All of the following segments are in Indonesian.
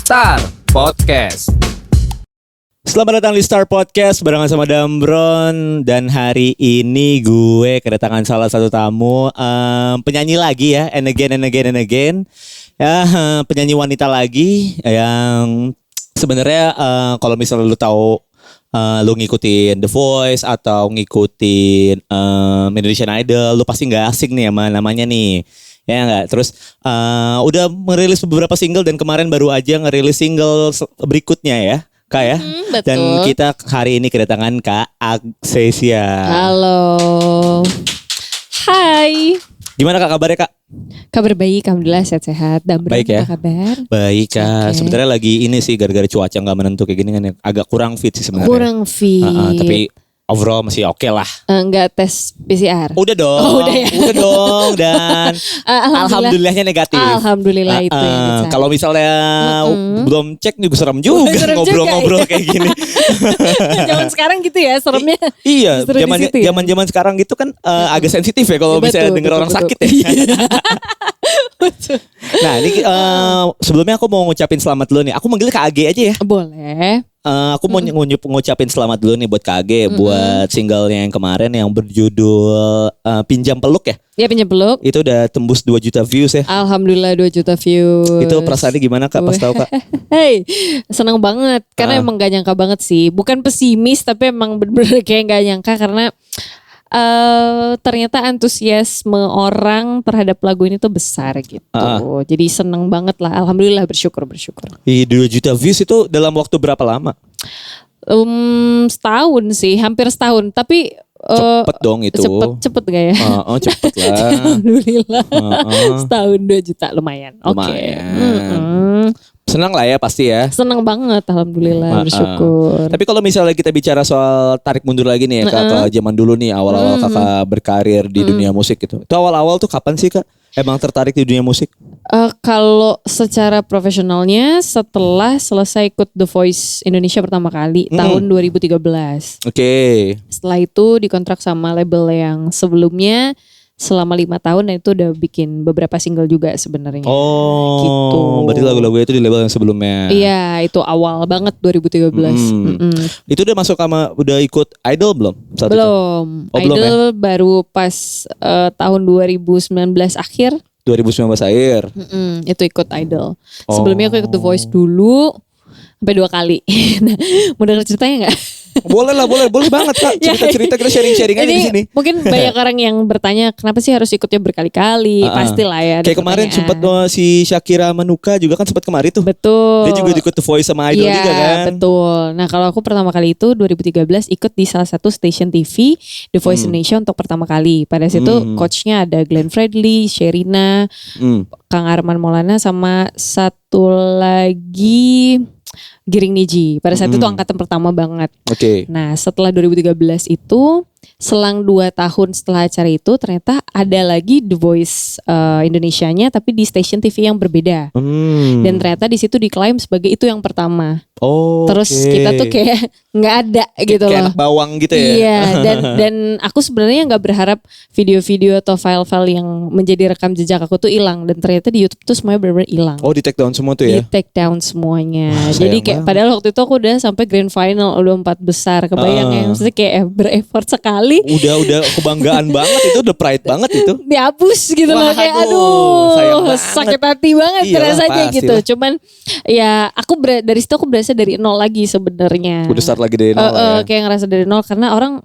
Star Podcast. Selamat datang di Star Podcast barengan sama Damron. Dan hari ini gue kedatangan salah satu tamu, penyanyi lagi ya, and again. Ya, penyanyi wanita lagi yang sebenarnya kalau misalnya lu tahu, lu ngikutin The Voice atau ngikutin Indonesian Idol, lu pasti nggak asing nih sama namanya nih. Ya enggak. Terus udah merilis beberapa single dan kemarin baru aja ngerilis single berikutnya ya, Kak ya. Betul. Dan kita hari ini kedatangan Kak Aksesia. Halo. Hai. Gimana Kak kabarnya Kak? Kabar baik, alhamdulillah sehat-sehat. Damron, Baik ya. apa kabar? Baik Kak. Oke. Sebenarnya lagi ini sih gara-gara cuaca nggak menentu kayak gini kan ya, agak kurang fit sih sebenarnya. Kurang fit. Tapi overall masih oke lah. Enggak tes PCR. Udah dong. Oh, udah ya. Udah dong dan alhamdulillahnya negatif. Alhamdulillah itu yang dicari. Kalau misalnya belum cek juga serem juga Serem ngobrol-ngobrol juga, kayak gini. Zaman sekarang gitu ya seremnya. Iya, Justru di situ ya. zaman sekarang gitu kan agak sensitif ya kalau bisa denger orang sakit ya. Nah, ini sebelumnya aku mau ngucapin selamat dulu nih. Aku manggilnya Kak Age aja ya. Boleh. Aku mau ngucapin selamat dulu nih buat Kak Age buat singlenya yang kemarin yang berjudul Pinjam Peluk ya. Ya pinjam peluk. Itu udah tembus 2 juta views ya. Alhamdulillah 2 juta views. Itu perasaannya gimana Kak pas tahu Kak? Hey, seneng banget karena emang gak nyangka banget sih. Bukan pesimis tapi emang bener-bener kayak gak nyangka karena ternyata antusiasme orang terhadap lagu ini tuh besar gitu. Jadi seneng banget lah. Alhamdulillah bersyukur. 2 juta views itu dalam waktu berapa lama? Setahun sih, hampir setahun. Tapi Cepet dong itu. Cepet gak ya? Cepet lah. Alhamdulillah. Setahun 2 juta lumayan. Oke. Lumayan. Senang lah ya pasti ya. Seneng banget, alhamdulillah bersyukur. Tapi kalau misalnya kita bicara soal tarik mundur lagi nih ya Kak, ke zaman dulu nih awal-awal Kakak berkarir di dunia musik gitu. Itu awal-awal tuh kapan sih Kak emang tertarik di dunia musik? Kalau secara profesionalnya setelah selesai ikut The Voice Indonesia pertama kali tahun 2013. Oke. Setelah itu dikontrak sama label yang sebelumnya selama 5 tahun dan itu udah bikin beberapa single juga sebenarnya. Oh, gitu. Berarti lagu-lagu itu di label yang sebelumnya. Iya, itu awal banget 2013. Itu udah masuk sama, udah ikut Idol belum? Saat Belum. Itu? Oh, belum Idol ya? baru pas tahun 2019 akhir. 2019 akhir. Itu ikut Idol. Sebelumnya aku ikut The Voice dulu sampai 2 kali. Nah, mau denger ceritanya nggak? Boleh lah, boleh banget Kak. Cerita-cerita kita sharing-sharing aja di sini. Mungkin banyak orang yang bertanya kenapa sih harus ikutnya berkali-kali? Pastilah ya. Kayak kemarin sempat si Shakira Manuka juga kan sempat kemari tuh. Betul. Dia juga ikut The Voice sama Idol juga kan. Betul. Nah kalau aku pertama kali itu 2013 ikut di salah satu stasiun TV The Voice Indonesia untuk pertama kali. Pada situ coachnya ada Glenn Fredly, Sherina, Kang Arman Maulana sama satu lagi Giring Niji. Pada saat itu angkatan pertama banget. Oke. Nah setelah 2013 itu selang 2 tahun setelah acara itu ternyata ada lagi The Voice Indonesianya tapi di stasiun TV yang berbeda. Dan ternyata di situ diklaim sebagai itu yang pertama. Oh. Terus kita tuh kayak nggak ada gitu kayak loh. anak bawang gitu ya. Iya dan aku sebenarnya nggak berharap video-video atau file-file yang menjadi rekam jejak aku tuh hilang dan ternyata di YouTube tuh semuanya benar-benar hilang. Oh, di take down semua tuh Di ya. take down semuanya. Wah, Jadi kayak padahal waktu itu aku udah sampai grand final, udah 4 besar. Kebayang ya, maksudnya kayak bereffort sekali. Udah kebanggaan banget itu, udah pride banget itu. Dihapus gitu loh, kayak sayang banget. sakit hati banget Iyalah, rasanya gitu. pastilah. Cuman ya aku dari situ aku berasa dari nol lagi sebenarnya. Udah start lagi dari nol ya. Kayak ngerasa dari nol karena orang,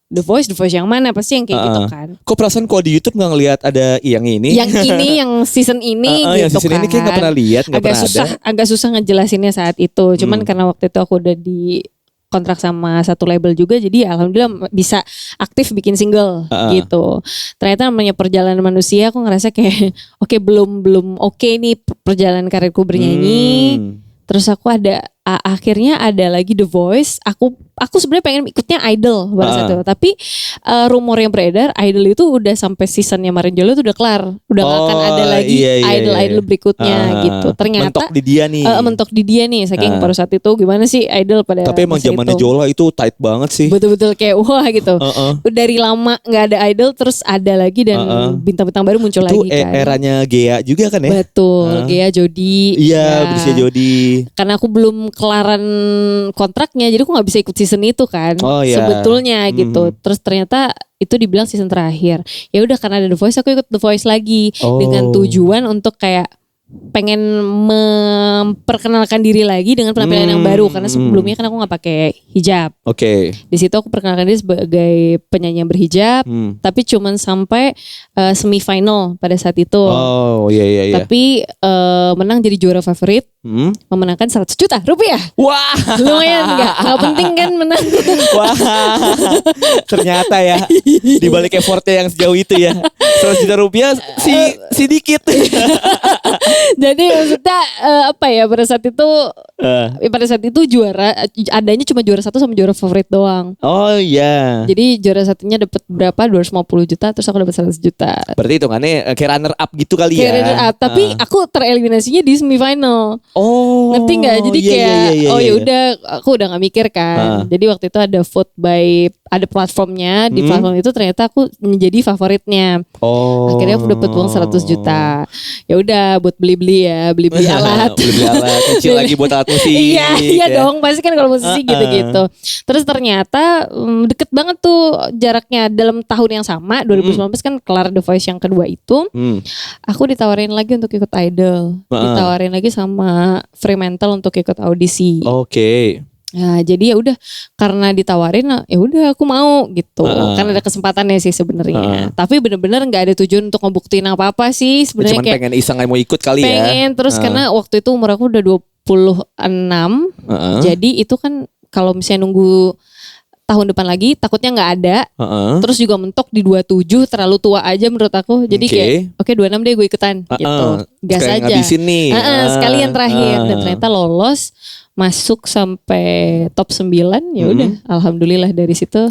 The Voice yang mana? Pasti yang kayak gitu kan. Kok perasaan kok di YouTube nggak ngelihat ada yang ini? Yang ini, yang season ini gitu yang season kan. ini kayak nggak pernah lihat, nggak pernah ada. Agak susah ngejelasinnya saat itu. Cuman karena waktu itu aku udah di kontrak sama satu label juga, jadi alhamdulillah bisa aktif bikin single gitu. Ternyata namanya perjalanan manusia, aku ngerasa kayak oke, belum oke nih perjalanan karirku bernyanyi. Terus aku akhirnya ada lagi The Voice, aku aku sebenarnya pengen ikutnya Idol pada saat itu. Tapi rumor yang beredar Idol itu udah sampai seasonnya Marinjolo itu udah kelar. Udah gak akan ada lagi Idol berikutnya gitu. Ternyata mentok di dia nih. Mentok di dia nih saking pada saat itu gimana sih Idol pada tapi emang zamannya Jola itu tight banget sih. Betul-betul kayak wah gitu. Dari lama gak ada Idol terus ada lagi dan bintang-bintang baru muncul itu lagi kan. eranya Gea juga kan ya. Betul, Gea Jody. Iya, Bersih Jody. Karena aku belum kelaran kontraknya, jadi aku nggak bisa ikut season itu kan. Sebetulnya gitu. Terus ternyata itu dibilang season terakhir. Ya udah karena ada The Voice, aku ikut The Voice lagi dengan tujuan untuk kayak pengen memperkenalkan diri lagi dengan penampilan yang baru karena sebelumnya kan aku nggak pakai hijab. Di situ aku perkenalkan diri sebagai penyanyi yang berhijab, tapi cuman sampai semifinal pada saat itu. Iya. Tapi menang jadi juara favorit, memenangkan 100 juta rupiah. Wah, lumayan nggak penting kan menang. Wah, ternyata ya di balik effortnya yang sejauh itu ya 100 juta rupiah si dikit. Jadi maksudnya apa ya pada saat itu juara adanya cuma juara 1 sama juara favorit doang. Jadi juara satunya dapat berapa 250 juta terus aku dapat 100 juta. Berarti hitungannya kayak runner up gitu kali ya. Runner up, tapi aku tereliminasinya di semifinal. Ngerti nggak? Jadi ya udah aku udah nggak mikir kan. Jadi waktu itu ada vote by ada platformnya di platform itu ternyata aku menjadi favoritnya. Akhirnya aku dapat uang 100 juta. Ya udah buat beli alat. beli alat kecil lagi buat alat musik. Iya dong, pasti kan kalau musisi gitu-gitu. Terus ternyata deket banget tuh jaraknya dalam tahun yang sama 2019 kan kelar The Voice yang kedua itu. Aku ditawarin lagi untuk ikut Idol. Ditawarin lagi sama Fremantle untuk ikut audisi. Nah, jadi ya udah karena ditawarin ya udah aku mau gitu. Kan ada kesempatannya sih sebenarnya. Tapi bener-bener nggak ada tujuan untuk ngebuktiin apa-apa sih sebenarnya. Cuman kayak pengen iseng mau ikut kali ya. Pengen terus karena waktu itu umur aku udah 26. Jadi itu kan kalau misalnya nunggu tahun depan lagi takutnya nggak ada. Terus juga mentok di 27 terlalu tua aja menurut aku. Jadi kayak oke 26 deh gue ikutan gitu. Gas aja. Nih. Sekalian terakhir dan ternyata lolos. Masuk sampai top 9 ya udah alhamdulillah dari situ.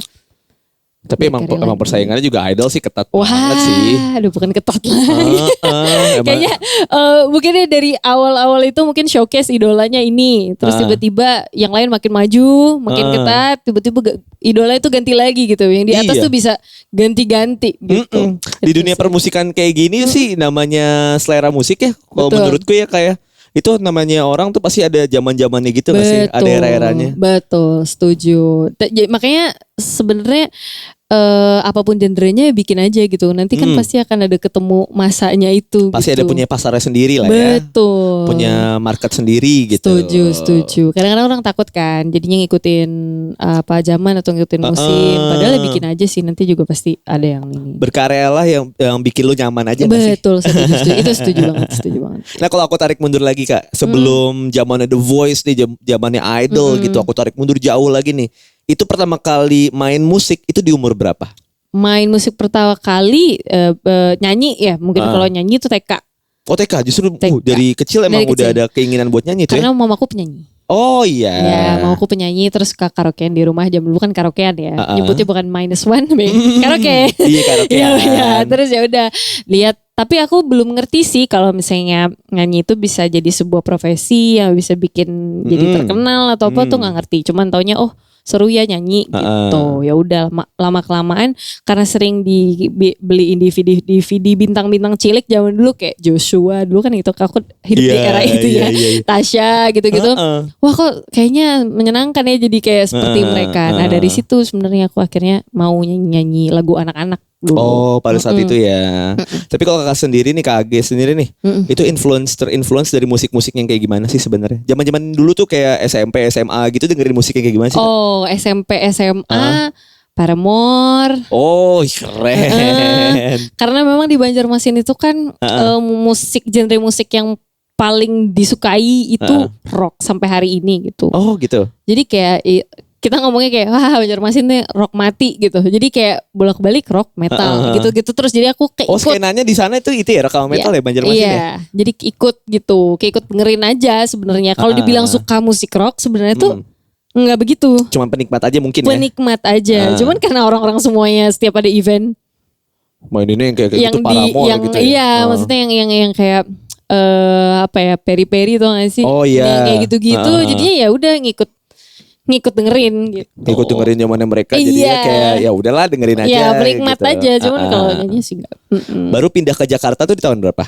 Tapi emang persaingannya juga Idol sih ketat banget sih. Aduh bukan ketat lah. Kayaknya mungkin dari awal-awal itu mungkin showcase idolanya ini. Terus tiba-tiba yang lain makin maju, makin ketat. Tiba-tiba idola itu ganti lagi gitu. Yang di atas tuh bisa ganti-ganti gitu. Di dunia permusikan kayak gini sih namanya selera musik ya. Kalau menurutku ya kayak itu namanya orang tuh pasti ada zaman-zamannya gitu nggak sih? Ada era-eranya. Betul, setuju. Makanya sebenarnya apapun genrenya bikin aja gitu. Nanti kan pasti akan ada ketemu masanya itu. Pasti gitu. ada punya pasarnya sendiri lah ya. Betul. Punya market sendiri gitu. Setuju. Kadang-kadang orang takut kan, jadinya ngikutin apa zaman atau ngikutin musim. Padahal ya bikin aja sih. Nanti juga pasti ada yang ini. Berkarya lah yang bikin lu nyaman aja. Betul, setuju. Itu setuju banget. Nah kalau aku tarik mundur lagi Kak, sebelum zamannya The Voice nih, zamannya Idol gitu, aku tarik mundur jauh lagi nih. Itu pertama kali main musik itu di umur berapa? Main musik pertama kali nyanyi ya, mungkin kalau nyanyi itu TK. Oh TK, justru dari kecil emang udah ada keinginan buat nyanyi tuh ya? Karena mamaku penyanyi. Oh iya. Ya mamaku penyanyi terus ke karaokean di rumah jam dulu kan karaokean ya. Nyebutnya bukan -1, karaoke. Iya karaokean. Iya, terus ya udah lihat. Tapi aku belum ngerti sih kalau misalnya nyanyi itu bisa jadi sebuah profesi yang bisa bikin jadi terkenal atau apa tuh nggak ngerti. Cuman taunya seru ya nyanyi gitu. Ya udah lama kelamaan karena sering beliin DVD bintang-bintang cilik zaman dulu kayak Joshua dulu kan itu aku hidup di era itu ya. Tasya gitu-gitu. Wah kok kayaknya menyenangkan ya jadi kayak seperti mereka. Nah dari situ sebenarnya aku akhirnya mau nyanyi lagu anak-anak dulu. Oh pada saat itu ya. Tapi kalau kakak sendiri nih, Kak Age sendiri nih, itu terinfluence dari musik-musik yang kayak gimana sih sebenarnya? Zaman-zaman dulu tuh kayak SMP, SMA gitu dengerin musik yang kayak gimana sih? Oh SMP, SMA, Paramore. Oh keren. Karena memang di Banjarmasin itu kan genre musik yang paling disukai itu rock sampai hari ini gitu. Oh gitu. Jadi kayak kita ngomongnya kayak wah Banjarmasin nih rock mati gitu. Jadi kayak bolak-balik rock metal gitu-gitu terus jadi aku kayak ikut. Oh skenanya di sana itu ya rock metal ya Banjarmasin ya. Jadi ikut gitu, kayak ikut dengerin aja sebenarnya. Kalau dibilang suka musik rock sebenarnya tuh Nggak begitu. Cuma penikmat aja mungkin ya. Penikmat aja. Cuman karena orang-orang semuanya setiap ada event Main ini yang kayak yang gitu Paramore yang gitu ya. iya, maksudnya yang kayak apa ya, peri-peri tuh gak sih? Oh iya. Yang kayak gitu-gitu. Jadinya ya udah ngikut dengerin gitu. Ikut dengerin zamannya mereka jadinya kayak ya udahlah dengerin aja. Iya, penikmat gitu. aja. Cuman kalau nyanyi sih enggak. Baru pindah ke Jakarta tuh di tahun berapa?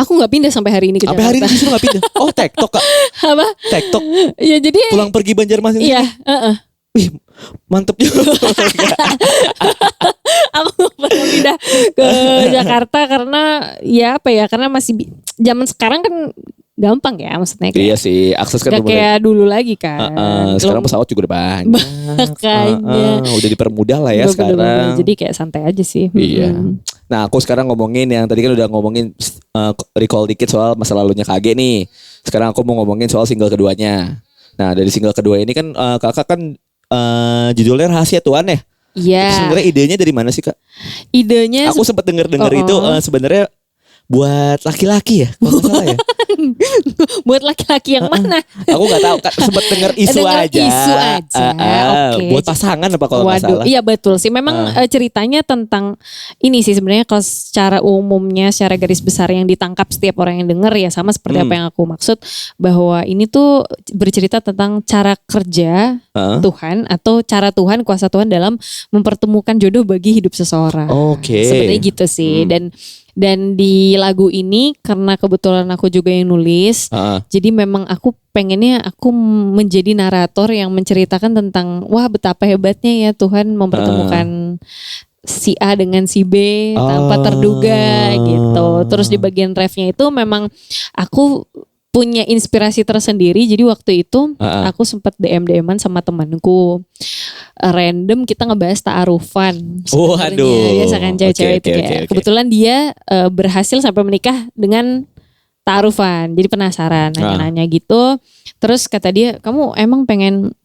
Aku nggak pindah sampai hari ini ke Sampai Jakarta. hari ini justru gak pindah. Oh TikTok Kak. Apa? TikTok. Ya jadi Pulang pergi Banjarmasin. iya, Wih, mantep juga. aku nggak pernah pindah ke Jakarta karena ya apa ya, karena masih zaman sekarang kan gampang ya, maksudnya Iya kayak sih, akses kan gak kayak dulu lagi kan. sekarang pesawat juga udah banyak. Makanya Udah dipermudah lah ya Bener-bener. sekarang. Jadi kayak santai aja sih. Iya. Nah aku sekarang ngomongin yang tadi kan udah ngomongin recall dikit soal masa lalunya KG nih. Sekarang aku mau ngomongin soal single keduanya. Nah dari single kedua ini kan kakak kan judulnya Rahasia Tuhan ya. Iya. Itu sebenarnya idenya dari mana sih Kak? Idenya Aku sempat denger itu sebenarnya buat laki-laki ya, kalau nggak salah ya. buat laki-laki yang mana? Aku nggak tahu, sepat denger isu Denger aja. isu aja, oke. Buat pasangan apa kalau nggak salah? Iya betul sih. Memang ceritanya tentang ini sih sebenarnya, kalau secara umumnya, secara garis besar yang ditangkap setiap orang yang denger ya sama seperti apa yang aku maksud, bahwa ini tuh bercerita tentang cara kerja Tuhan atau cara Tuhan, kuasa Tuhan dalam mempertemukan jodoh bagi hidup seseorang. Oke. Sebenarnya gitu sih. Dan di lagu ini karena kebetulan aku juga yang nulis, jadi memang aku pengennya aku menjadi narator yang menceritakan tentang wah betapa hebatnya ya Tuhan mempertemukan si A dengan si B tanpa terduga gitu. Terus di bagian refnya itu memang aku punya inspirasi tersendiri. Jadi waktu itu aku sempat DM-an sama temanku. Random kita ngebahas ta'arufan. Waduh. Biasa kan cewek-cewek itu kayak. Kebetulan dia berhasil sampai menikah dengan ta'arufan. Jadi penasaran nanya-nanya gitu. Terus kata dia, "Kamu emang pengen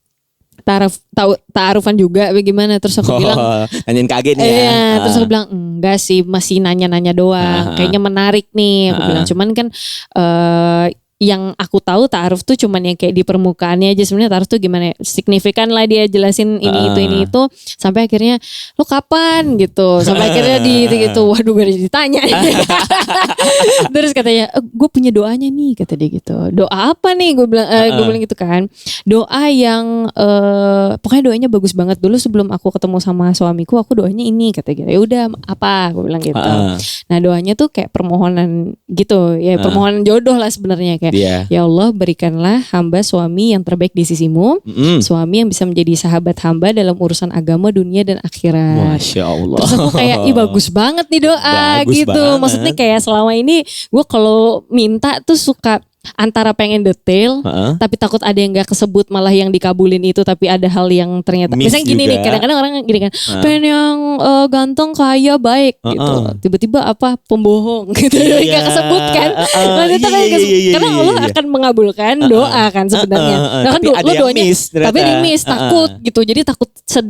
ta'arufan juga bagaimana?" Terus aku bilang, nanyain KG nih ya. Iya, terus aku bilang enggak sih, masih nanya-nanya doang. Kayaknya menarik nih. Aku bilang cuman kan yang aku tahu ta'aruf tuh cuman yang kayak di permukaannya aja. Sebenarnya ta'aruf tuh gimana ya, signifikan lah dia jelasin ini itu sampai akhirnya lo kapan gitu, sampai akhirnya gitu, waduh gak ada ditanya. Terus katanya gue punya doanya nih, kata dia gitu. Doa apa nih, gue bilang gitu kan, doa yang pokoknya doanya bagus banget. Dulu sebelum aku ketemu sama suamiku aku doanya ini, kata gitu. Ya udah apa, gue bilang gitu. Nah doanya tuh kayak permohonan gitu ya, permohonan jodoh lah sebenarnya. Ya Allah, berikanlah hamba suami yang terbaik di sisimu, suami yang bisa menjadi sahabat hamba dalam urusan agama, dunia dan akhirat. Masya Allah. Terus aku kayak bagus banget nih doa bagus gitu banget. Maksudnya kayak selama ini gue kalau minta tuh suka antara pengen detail tapi takut ada yang gak kesebut, malah yang dikabulin itu tapi ada hal yang ternyata miss misalnya gini juga. nih, kadang-kadang orang gini kan, pengen yang ganteng, kaya, baik gitu, tiba-tiba apa pembohong gitu, gak kesebut kan. Karena Allah akan mengabulkan doa kan sebenarnya. Nah kan lo doanya tapi di miss, takut gitu, jadi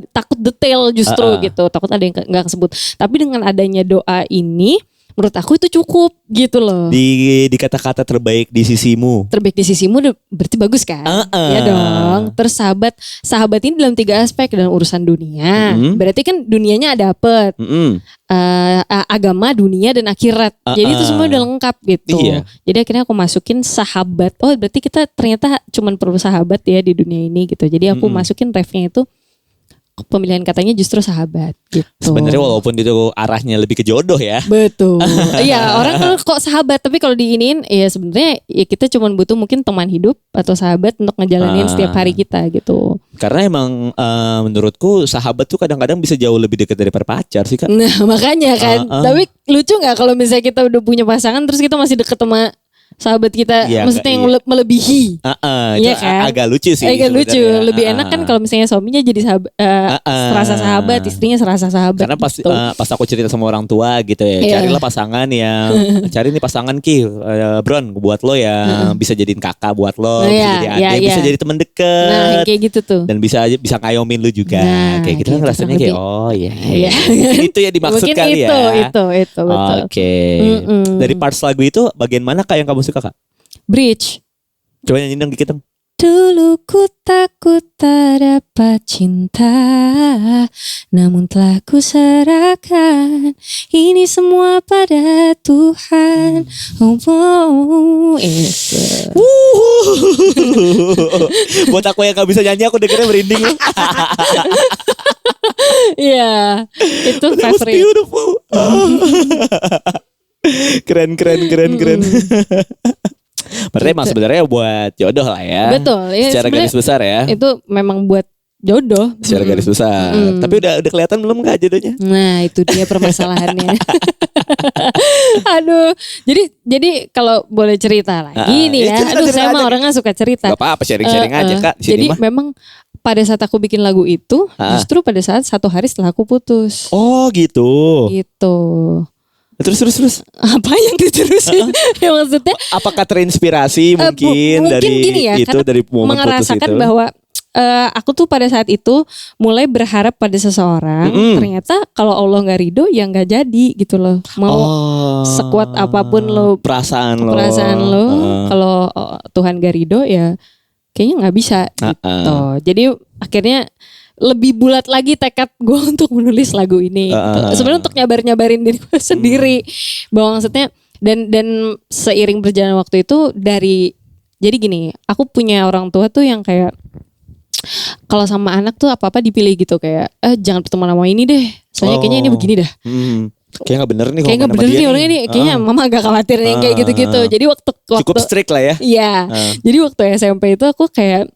takut detail justru gitu, takut ada yang gak kesebut. Tapi dengan adanya doa ini menurut aku itu cukup gitu loh. Di kata-kata terbaik di sisimu. Terbaik di sisimu berarti bagus kan? Ya dong. Terus sahabat ini dalam 3 aspek. Dalam urusan dunia, berarti kan dunianya dapet. Agama, dunia dan akhirat. Jadi itu semua udah lengkap gitu. Iya. Jadi akhirnya aku masukin sahabat. Oh berarti kita ternyata cuman perlu sahabat ya di dunia ini gitu. Jadi aku masukin refnya itu, pemilihan katanya justru sahabat gitu. Sebenarnya walaupun itu arahnya lebih ke jodoh ya. Betul. Iya, orang kan kok sahabat, tapi kalau diinin ya sebenarnya ya kita cuma butuh mungkin teman hidup atau sahabat untuk ngejalanin setiap hari kita gitu. Karena emang menurutku sahabat tuh kadang-kadang bisa jauh lebih dekat daripada pacar sih Kak. Nah makanya kan. Tapi lucu nggak kalau misalnya kita udah punya pasangan terus kita masih deket sama sahabat kita, ya, maksudnya yang melebihi. Iya kan? Agak lucu sih. Agak lucu. Lebih enak kan kalau misalnya suaminya jadi sahabat, serasa sahabat, istrinya serasa sahabat. Karena pas gitu. Pas aku cerita sama orang tua gitu ya, carilah pasangan yang cari nih pasangan Bron buat lo yang bisa jadiin kakak buat lo, bisa jadi adik, bisa jadi teman deket. Nah, kayak gitu tuh. Dan bisa ngayomin lu juga. Kayak gitu kan rasanya kayak iya. Itu ya dimaksud mungkin kali ya. Itu betul. Oke. Dari parts lagu itu bagian mana Kak yang kamu suka Kak? Bridge. Coba nyanyiin dong dikit dong. Dulu ku takut tak dapat cinta, namun telah ku serahkan ini semua pada Tuhan. Itu. Buat aku yang gak bisa nyanyi, aku dengernya merinding loh. Iya, itu It was favorite. beautiful. Keren. Berarti emang sebenarnya buat jodoh lah ya. Betul, ya, Secara sebenarnya garis besar ya. Itu memang buat jodoh. Secara garis besar. Tapi udah kelihatan belum nggak jodohnya? Nah, itu dia permasalahannya. Aduh, jadi kalau boleh cerita lagi nih ya. cerita Aduh, saya aja. mah orangnya suka cerita. Gak apa-apa, sharing-sharing aja Kak. Di sini Jadi mah. memang pada saat aku bikin lagu itu, justru pada saat 1 hari setelah aku putus. Oh gitu. Gitu. Terus. Apa yang diterusin? Ya maksudnya Apakah terinspirasi mungkin mungkin dari gini ya, itu, karena dari momen putus merasakan itu? bahwa aku tuh pada saat itu mulai berharap pada seseorang. Ternyata kalau Allah nggak ridho ya nggak jadi gitu loh. Mau sekuat apapun lo perasaan lo, kalau Tuhan gak ridho ya kayaknya nggak bisa gitu. Jadi akhirnya lebih bulat lagi tekad gue untuk menulis lagu ini. Sebenarnya untuk nyabarin diri gue sendiri. Bahwa maksudnya dan seiring berjalan waktu itu jadi gini, aku punya orang tua tuh yang kayak kalau sama anak tuh apa-apa dipilih gitu, kayak jangan berteman sama ini deh. Soalnya kayaknya ini begini dah. Kayak gak bener nih. Kayak gak bener nih orangnya nih. Kayaknya mama agak khawatir nih kayak gitu-gitu. Jadi waktu cukup strict lah ya. Iya. Jadi waktu SMP itu aku kayak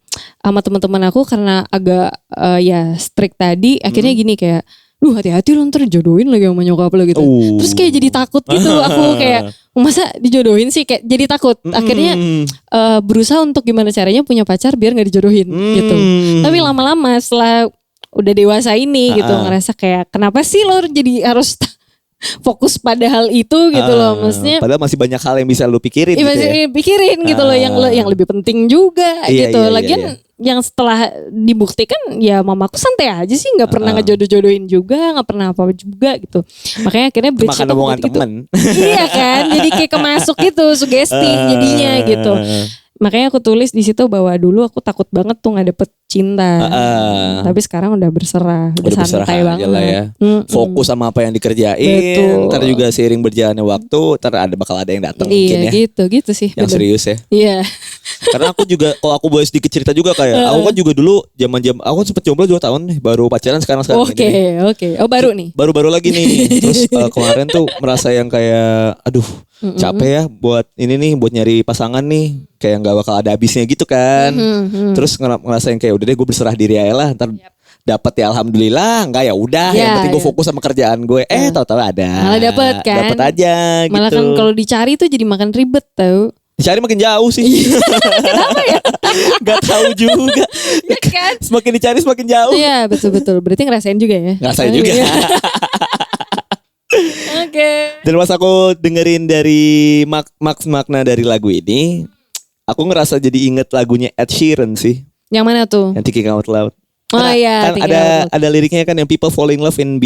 sama teman-teman aku karena agak ya strict tadi, akhirnya gini kayak, duh hati-hati lo ntar dijodohin lagi sama nyokap lo gitu. Terus kayak jadi takut gitu. Aku kayak masa dijodohin sih, kayak jadi takut. Akhirnya berusaha untuk gimana caranya punya pacar biar gak dijodohin gitu. Tapi lama-lama setelah udah dewasa ini gitu, ngerasa kayak kenapa sih lo jadi harus fokus pada hal itu gitu loh. Maksudnya padahal masih banyak hal yang bisa lu pikirin gitu masih ya. pikirin gitu loh yang lebih penting juga gitu. Lagian yang setelah dibuktikan ya mamaku santai aja sih, nggak pernah ngejodoh-jodohin juga, nggak pernah apa juga gitu. Makanya akhirnya bridge Makan omongan temen. Iya kan, jadi kayak kemasuk gitu, sugesti jadinya gitu. Makanya aku tulis di situ bahwa dulu aku takut banget tuh nggak dapet cinta, tapi sekarang udah berserah, udah santai banget lah ya. Fokus sama apa yang dikerjain. Betul. Ntar juga seiring berjalannya waktu, ntar bakal ada yang datang iya, mungkin ya. gitu sih. Yang bener. serius ya. Iya. Karena aku juga, kalau aku boleh sedikit cerita juga kayak, aku kan juga dulu aku kan sempet jomblo 2 tahun nih, baru pacaran sekarang. Oke. Oh baru nih. Baru lagi nih. Terus kemarin tuh merasa yang kayak, aduh capek ya buat ini nih, buat nyari pasangan nih, kayak nggak bakal ada habisnya gitu kan. Terus ngerasain kayak udah deh gue berserah diri aja lah, ntar dapat ya alhamdulillah, enggak ya udah, yang penting gue fokus sama kerjaan gue. Tahu-tahu ada. Malah dapet kan. Dapet aja gitu. Malah kan kalau dicari tuh jadi makan ribet tau. Dicari makin jauh sih. Kenapa ya? Gak tahu juga. Ya kan? Semakin dicari semakin jauh. Iya betul. Berarti ngerasain juga ya. Ngerasain juga. Oke. Dan pas aku dengerin dari makna dari lagu ini, aku ngerasa jadi inget lagunya Ed Sheeran sih, Yang mana tuh? yang Thinking Out Loud. Oh iya, Kan ada liriknya kan yang people fall in love in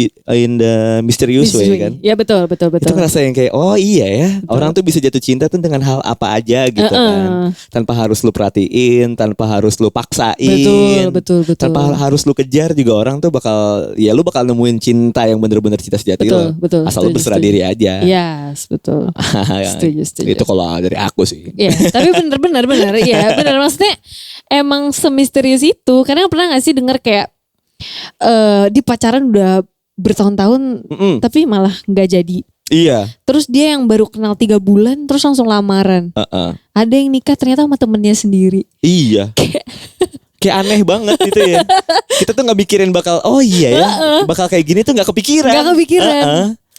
the mysterious way kan. Ya betul. Itu ngerasa yang kayak oh iya ya, orang tuh bisa jatuh cinta tuh dengan hal apa aja gitu kan. Tanpa harus lu perhatiin, tanpa harus lu paksain. Betul. Tanpa harus lu kejar juga orang tuh lu bakal nemuin cinta yang bener-bener cinta sejati lo. Betul. Asal lu berserah diri aja. Yes, betul. Setuju. Itu kalau dari aku sih. Iya, tapi bener. Iya, bener. Maksudnya emang semisterius itu. Karena pernah gak sih denger kayak di pacaran udah bertahun-tahun tapi malah gak jadi. Iya. Terus dia yang baru kenal 3 bulan terus langsung lamaran. Ada yang nikah ternyata sama temennya sendiri. Iya. Kayak aneh banget gitu ya. Kita tuh gak mikirin bakal bakal kayak gini tuh gak kepikiran.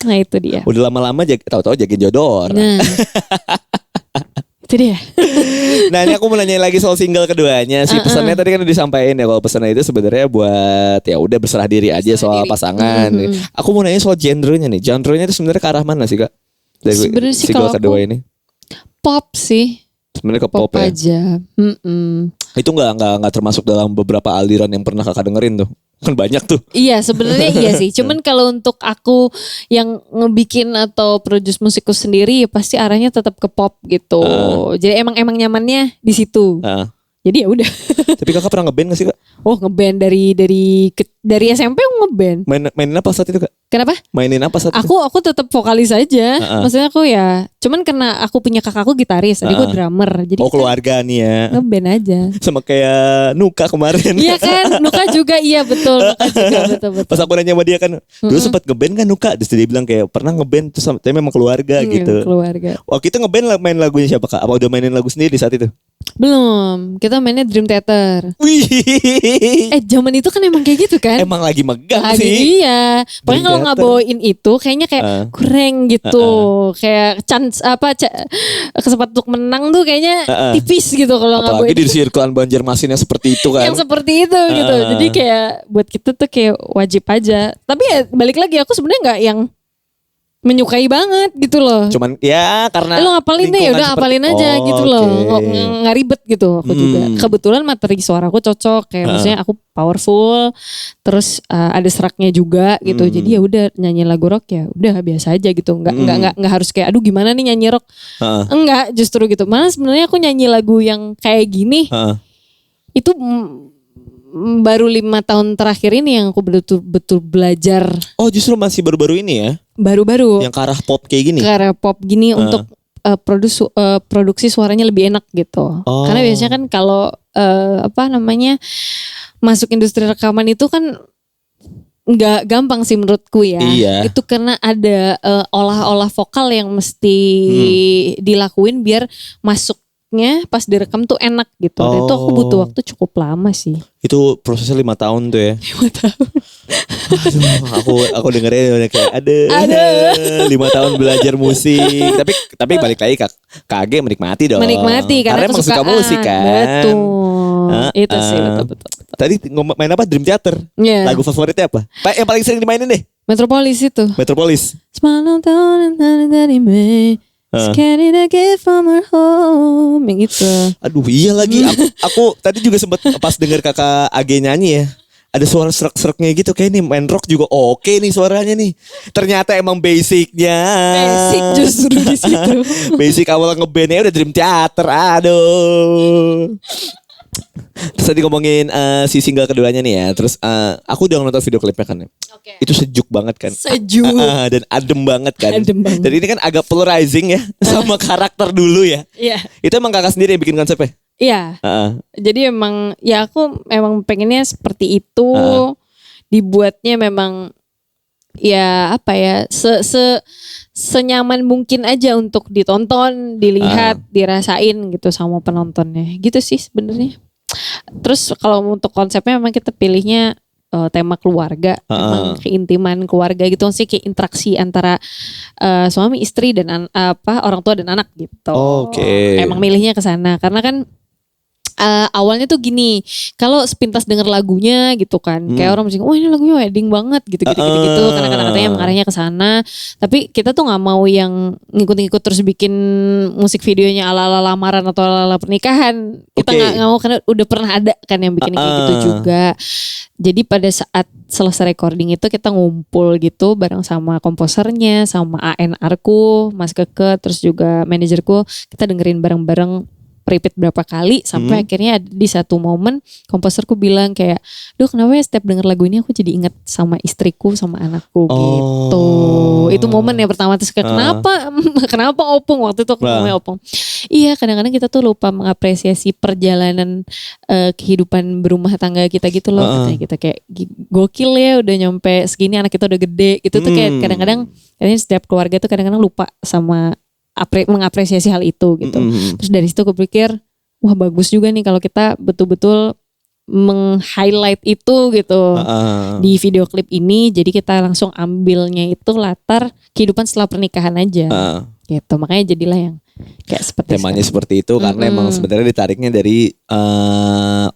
Nah itu dia. Udah lama-lama tahu-tahu jagain jodoh orang. Nah itu dia. Nah ini aku mau nanya lagi soal single keduanya. Pesannya tadi kan udah disampaikan ya, kalau pesannya itu sebenarnya buat ya udah berserah diri aja soal pasangan. Aku mau nanya soal genrenya nih. Genrenya itu sebenarnya ke arah mana sih Kak? Dari sebenarnya sih single kalau kedua ini. Pop sih. Sebenarnya ke pop ya. Aja. Itu nggak termasuk dalam beberapa aliran yang pernah Kakak dengerin tuh. Kan banyak tuh. Iya sebenarnya iya sih. Cuman kalau untuk aku yang ngebikin atau produce musikku sendiri ya pasti arahnya tetap ke pop gitu. Jadi emang nyamannya di situ. Jadi ya udah. Tapi kakak pernah ngeband gak sih kak? Oh, ngeband dari SMP aku ngeband. Mainin apa saat itu kak? Kenapa? Mainin apa saat itu? Aku tetap vokalis aja. Maksudnya aku ya, cuman karena aku punya kakakku gitaris, adik gue drummer. Jadi Oh keluarga nih ya. ngeband aja. Sama kayak Nuka kemarin. Iya kan, Nuka juga iya betul, Nuka juga betul. Pas aku nanya sama dia kan, dulu sempat ngeband kan Nuka, terus dia bilang kayak pernah ngeband terus tapi memang keluarga gitu. Keluarga. Waktu itu ngeband main lagunya siapa kak? Apa udah mainin lagu sendiri saat itu? Belum, kita mainnya Dream Theater. Wih, Zaman itu kan emang kayak gitu kan? emang lagi megang Lagi sih. iya. Pokoknya kalau nggak bawain itu kayaknya kayak kurang gitu. Kayak chance kesempatan untuk menang tuh kayaknya tipis gitu kalau nggak Apalagi bawain. di sirkulan Banjarmasin yang seperti itu kan. Yang seperti itu gitu. Jadi kayak buat kita tuh kayak wajib aja. Tapi ya balik lagi aku sebenarnya nggak yang menyukai banget gitu loh. Cuman ya karena Lo ngapalin deh, lingkungan udah seperti- apalin aja Oh, gitu loh. oke. Nggak ribet gitu aku juga. Kebetulan materi suaraku cocok kayak maksudnya aku powerful, terus ada seraknya juga gitu. Jadi ya udah nyanyi lagu rock ya udah biasa aja gitu. Nggak harus kayak aduh gimana nih nyanyi rock. Enggak, justru gitu. Malah sebenarnya aku nyanyi lagu yang kayak gini itu baru 5 tahun terakhir ini yang aku betul-betul belajar Oh justru masih baru-baru ini ya, baru-baru yang ke arah pop kayak gini. ke arah pop gini untuk produksi suaranya lebih enak gitu. Oh. Karena biasanya kan kalau masuk industri rekaman itu kan nggak gampang sih menurutku ya. Iya. Itu karena ada olah-olah vokal yang mesti dilakuin biar masuknya pas direkam tuh enak gitu. Dan itu aku butuh waktu cukup lama sih. Itu prosesnya 5 tahun tuh ya. 5 tahun. Aduh, aku dengernya udah kayak ada 5 tahun belajar musik. Tapi balik lagi KG menikmati dong. Menikmati karena emang suka kesukaan. musik kan. Betul. Itu sih betul. Tadi main apa? Dream Theater. Iya. Lagu favoritnya apa? Yang paling sering dimainin deh. Metropolis itu. Metropolis. Semalam tahun dari Mei. Scared I get from her home. Yang itu. Aduh iya lagi. Aku tadi juga sempat pas denger kakak AG nyanyi ya. Ada suara serak-seraknya gitu. Kayak nih main rock juga oke nih suaranya nih. Ternyata emang basicnya. Basic justru di situ. Basic awal ngebandnya udah Dream Theater. Aduh. Terus tadi ngomongin si single keduanya nih ya. Terus aku udah nonton video klipnya kan. Oke. Itu sejuk banget kan. Sejuk. Dan adem banget kan. Adem banget. Dan ini kan agak polarizing ya. Sama karakter dulu ya. Iya. Itu emang kakak sendiri yang bikin konsepnya? Iya. Jadi emang ya aku emang pengennya seperti itu. Dibuatnya memang ya apa ya senyaman mungkin aja untuk ditonton, dilihat, dirasain gitu sama penontonnya. Gitu sih sebenarnya. Terus kalau untuk konsepnya memang kita pilihnya tema keluarga, emang keintiman keluarga gitu sih, kayak interaksi antara suami istri dan orang tua dan anak gitu. Oke. Emang milihnya ke sana karena kan awalnya tuh gini, kalau sepintas denger lagunya gitu kan, kayak orang mesti, wah ini lagunya wedding banget gitu. Karena katanya mengarahnya ke sana. Tapi kita tuh nggak mau yang ngikut-ngikut terus bikin musik videonya ala-ala lamaran atau ala-ala pernikahan. Kita nggak mau karena udah pernah ada kan yang bikin kayak gitu juga. Jadi pada saat selesai recording itu kita ngumpul gitu bareng sama komposernya, sama A&R-ku, Mas Keke, terus juga manajerku, kita dengerin bareng-bareng repeat berapa kali sampai akhirnya di satu momen komposerku bilang kayak, "Duh, kenapa ya setiap denger lagu ini aku jadi inget sama istriku sama anakku gitu." Itu momen yang pertama. Terus kayak kenapa Opung waktu itu aku ngomongnya Opung. Iya, kadang-kadang kita tuh lupa mengapresiasi perjalanan kehidupan berumah tangga kita gitu loh. Katanya kita kayak gokil ya udah nyampe segini, anak kita udah gede gitu tuh kayak kadang-kadang setiap keluarga tuh kadang-kadang lupa sama mengapresiasi hal itu gitu. Terus dari situ aku pikir, wah bagus juga nih kalau kita betul-betul meng-highlight itu gitu di video klip ini. Jadi kita langsung ambilnya itu latar kehidupan setelah pernikahan aja gitu. Makanya jadilah yang kayak seperti temanya seperti itu karena emang sebenarnya ditariknya dari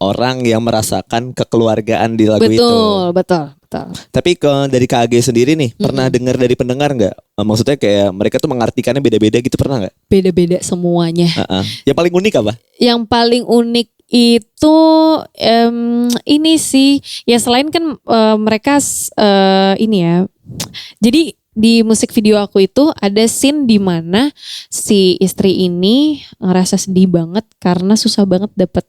orang yang merasakan kekeluargaan di lagu itu. Betul. Tapi dari KAG sendiri nih pernah dengar dari pendengar nggak? Maksudnya kayak mereka tuh mengartikannya beda-beda gitu, pernah nggak? Beda-beda semuanya. Yang paling unik apa? Yang paling unik itu ini sih ya, selain kan mereka ini ya. Jadi di musik video aku itu ada scene di mana si istri ini ngerasa sedih banget karena susah banget dapet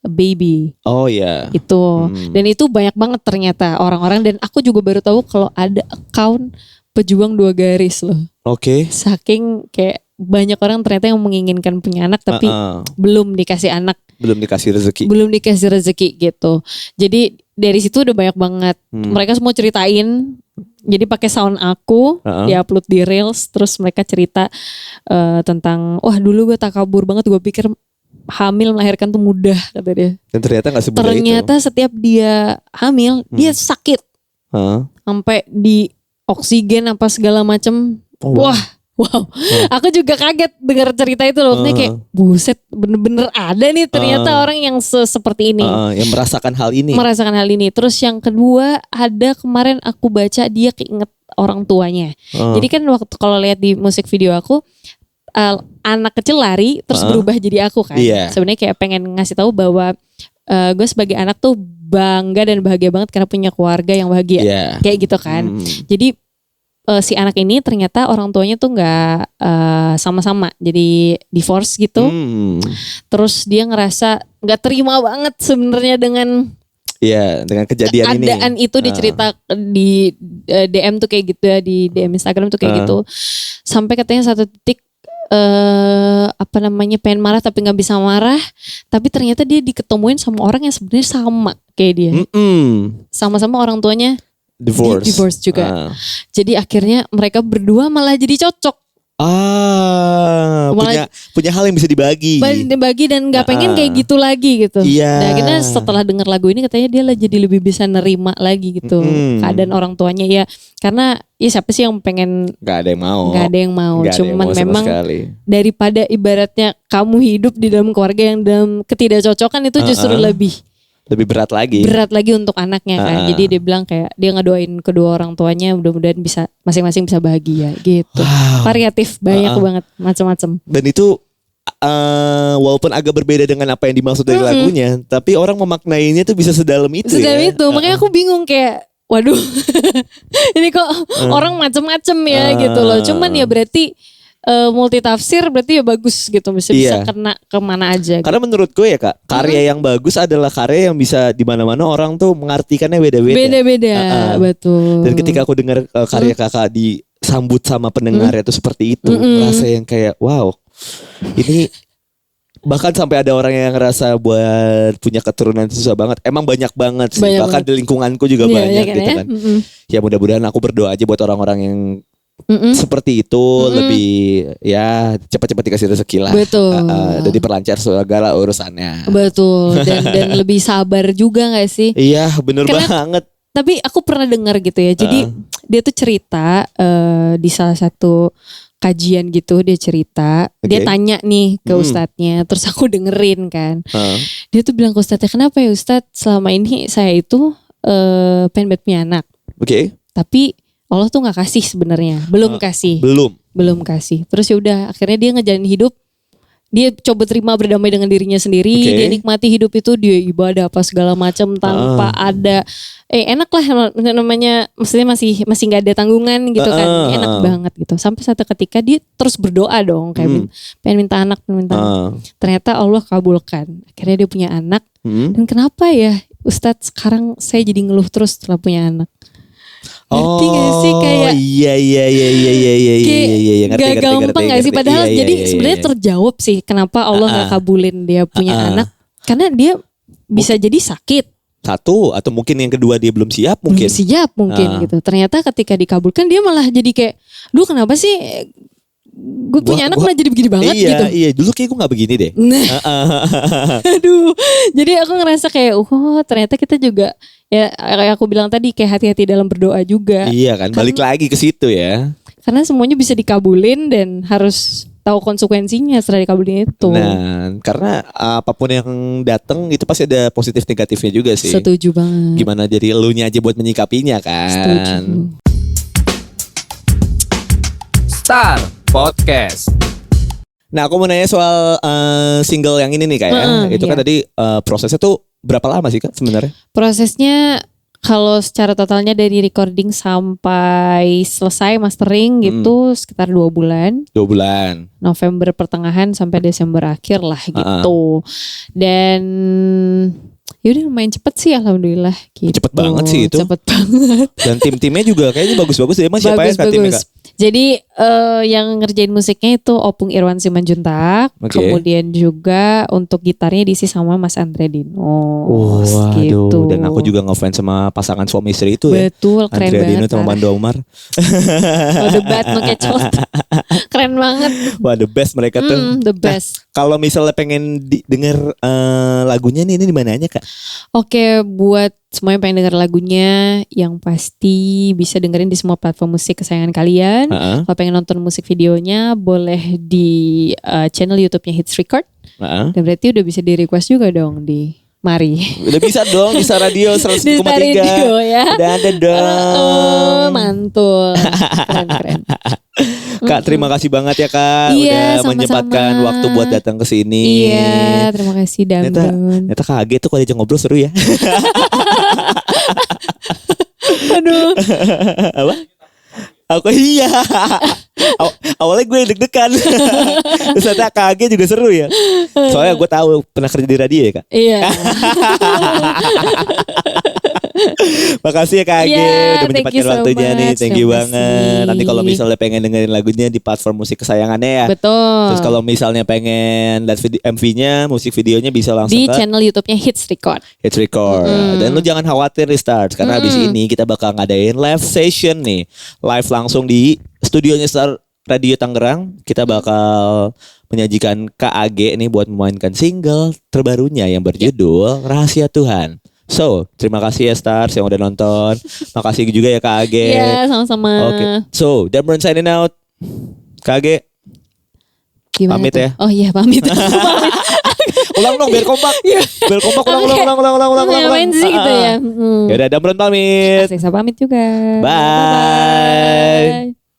Baby. Oh ya. Itu. Dan itu banyak banget ternyata orang-orang, dan aku juga baru tahu kalau ada account pejuang 2 garis loh. Oke. Saking kayak banyak orang ternyata yang menginginkan punya anak tapi belum dikasih anak. Belum dikasih rezeki. Belum dikasih rezeki gitu. Jadi dari situ udah banyak banget. Mereka semua ceritain. Jadi pakai sound aku, diupload di Reels, terus mereka cerita tentang, wah dulu gue takabur banget, gue pikir hamil melahirkan tuh mudah, kata dia. Dan ternyata nggak semudah itu. Ternyata setiap dia hamil, dia sakit, sampai di oksigen apa segala macem. Wow. Aku juga kaget dengar cerita itu loh. Kayak buset, bener-bener ada nih ternyata orang yang seperti ini. Yang merasakan hal ini. Terus yang kedua, ada kemarin aku baca dia keinget orang tuanya. Jadi kan waktu kalau lihat di musik video aku, anak kecil lari terus berubah jadi aku kan. Sebenarnya kayak pengen ngasih tahu bahwa gue sebagai anak tuh bangga dan bahagia banget karena punya keluarga yang bahagia. Kayak gitu kan. Jadi si anak ini ternyata orang tuanya tuh nggak sama-sama, jadi divorce gitu. Terus dia ngerasa nggak terima banget sebenarnya dengan kejadian ini. Keadaan itu dicerita di DM tuh kayak gitu ya, di DM Instagram tuh kayak gitu. Sampai katanya satu titik pengen marah tapi nggak bisa marah. Tapi ternyata dia diketemuin sama orang yang sebenarnya sama kayak dia. Sama-sama orang tuanya divorce juga. Jadi akhirnya mereka berdua malah jadi cocok. Punya hal yang bisa dibagi. Dan gak pengen kayak gitu lagi gitu. Dan akhirnya setelah denger lagu ini katanya dia jadi lebih bisa nerima lagi gitu keadaan orang tuanya ya. Karena ya siapa sih yang pengen, gak ada yang mau. Cuman memang daripada ibaratnya kamu hidup di dalam keluarga yang dalam ketidakcocokan itu justru lebih berat lagi untuk anaknya kan. Jadi dia bilang kayak dia ngedoain kedua orang tuanya mudah-mudahan bisa masing-masing bisa bahagia gitu. Variatif banyak banget macam-macam. Dan itu walaupun agak berbeda dengan apa yang dimaksud dari lagunya, tapi orang memaknainya tuh bisa sedalam itu. Makanya aku bingung kayak waduh ini kok orang macam-macam ya gitu loh. Cuman ya berarti multi tafsir berarti ya bagus gitu, bisa kena kemana aja. Karena menurut gue ya kak, karya yang bagus adalah karya yang bisa di mana-mana orang tuh mengartikannya beda-beda. Betul. Dan ketika aku dengar karya kakak disambut sama pendengarnya tuh seperti itu, rasa yang kayak wow, ini bahkan sampai ada orang yang ngerasa buat punya keturunan susah banget. Emang banyak banget sih. Bahkan di lingkunganku juga banyak gitu kan. Ya mudah-mudahan aku berdoa aja buat orang-orang yang seperti itu, lebih ya cepat-cepat dikasih rezeki lah. Betul. Dan diperlancar segala urusannya. Betul. Dan lebih sabar juga gak sih? Iya bener banget. Tapi aku pernah dengar gitu ya. Jadi dia tuh cerita di salah satu kajian gitu, dia cerita, dia tanya nih ke ustadznya, terus aku dengerin kan. Dia tuh bilang ke ustadznya, kenapa ya ustadz selama ini saya itu pengen banget punya anak. Tapi Allah tuh nggak kasih sebenarnya, belum kasih. Terus ya udah, akhirnya dia ngejalanin hidup. Dia coba terima berdamai dengan dirinya sendiri. Dia nikmati hidup itu, dia ibadah apa segala macam tanpa ada enak lah namanya. Maksudnya masih nggak ada tanggungan gitu kan, enak banget gitu. Sampai satu ketika dia terus berdoa dong, kayak pengen minta anak. Ternyata Allah kabulkan. Akhirnya dia punya anak. Dan kenapa ya Ustadz sekarang saya jadi ngeluh terus setelah punya anak? Ngerti gak sih kayak gak gampang gak sih, padahal jadi sebenarnya terjawab sih kenapa Allah gak kabulin dia punya anak, karena dia bisa jadi sakit satu, atau mungkin yang kedua dia belum siap mungkin gitu. Ternyata ketika dikabulkan dia malah jadi kayak, duh kenapa sih gue punya anak malah jadi begini banget gitu. Iya, dulu kayak gue gak begini deh. Aduh, jadi aku ngerasa kayak, ternyata kita juga ya kayak aku bilang tadi, kayak hati-hati dalam berdoa juga. Iya kan, balik lagi ke situ ya. Karena semuanya bisa dikabulin dan harus tahu konsekuensinya setelah dikabulin itu. Nah, karena apapun yang datang itu pasti ada positif negatifnya juga sih. Setuju banget. Gimana jadi elunya aja buat menyikapinya kan. Setuju. Star Podcast. Nah, aku mau nanya soal single yang ini nih Kak ya. Itu kan tadi prosesnya tuh berapa lama sih Kak sebenarnya? Prosesnya Kalau secara totalnya dari recording sampai selesai mastering gitu sekitar 2 bulan. 2 bulan. November pertengahan sampai Desember akhir lah gitu. Dan yaudah lumayan cepet sih alhamdulillah gitu. Cepet banget sih itu. Cepet banget. Dan tim-timnya juga kayaknya bagus-bagus deh. Emang siapa ya Kak timnya Kak? Jadi yang ngerjain musiknya itu Opung Irwan Simanjuntak. Kemudian juga untuk gitarnya diisi sama Mas Andre Dino. Waduh. Dan aku juga ngefans sama pasangan suami istri itu ya. Betul, keren Andre banget. Dino sama Mando Umar. Oh, the best no kecot. Keren banget. Wah, the best mereka tuh. The best. Kalau misalnya pengen denger lagunya nih, ini di mananya Kak? Oke, buat semua yang pengen denger lagunya, yang pasti bisa dengerin di semua platform musik kesayangan kalian. Kalau pengen nonton musik videonya, boleh di channel YouTube-nya Hits Record. Dan berarti udah bisa di request juga dong di Mari. Udah bisa dong, bisa radio 100,3. Bisa radio ya. Udah ada dong. Mantul. Keren. Kak, terima kasih banget ya Kak. Iya, udah menyempatkan waktu buat datang ke sini. Iya, terima kasih Damron. Ternyata kaget tuh kalau diajak ngobrol seru ya. Aduh. Apa? Aku iya. Awalnya gue deg-degan. Terus ternyata KG juga seru ya. Soalnya gue tahu pernah kerja di radio ya Kak. Iya. Makasih ya Kak Age udah menyempatkan waktunya nih. Thank you banget. Nanti kalau misalnya pengen dengerin lagunya di platform musik kesayangannya ya. Betul. Terus kalau misalnya pengen lihat MV-nya, musik videonya bisa langsung di ke channel YouTube-nya Hits Record. Hits Record. Dan lu jangan khawatir nih Stars, karena habis ini kita bakal ngadain live session nih. Live langsung di studionya Star Radio Tangerang. Kita bakal menyajikan KAG nih buat memainkan single terbarunya yang berjudul Rahasia Tuhan. So, terima kasih ya Stars yang udah nonton. Makasih juga ya Kak Age. Iya, sama-sama. Oke. So, Damron signing out. Kak Age. Gimana pamit tuh? ya. Oh iya, pamit. Ulang dong biar kompak. Biar kompak ulang. Main sih gitu ya. Ya udah Damron pamit. Asik, saya pamit juga. Bye.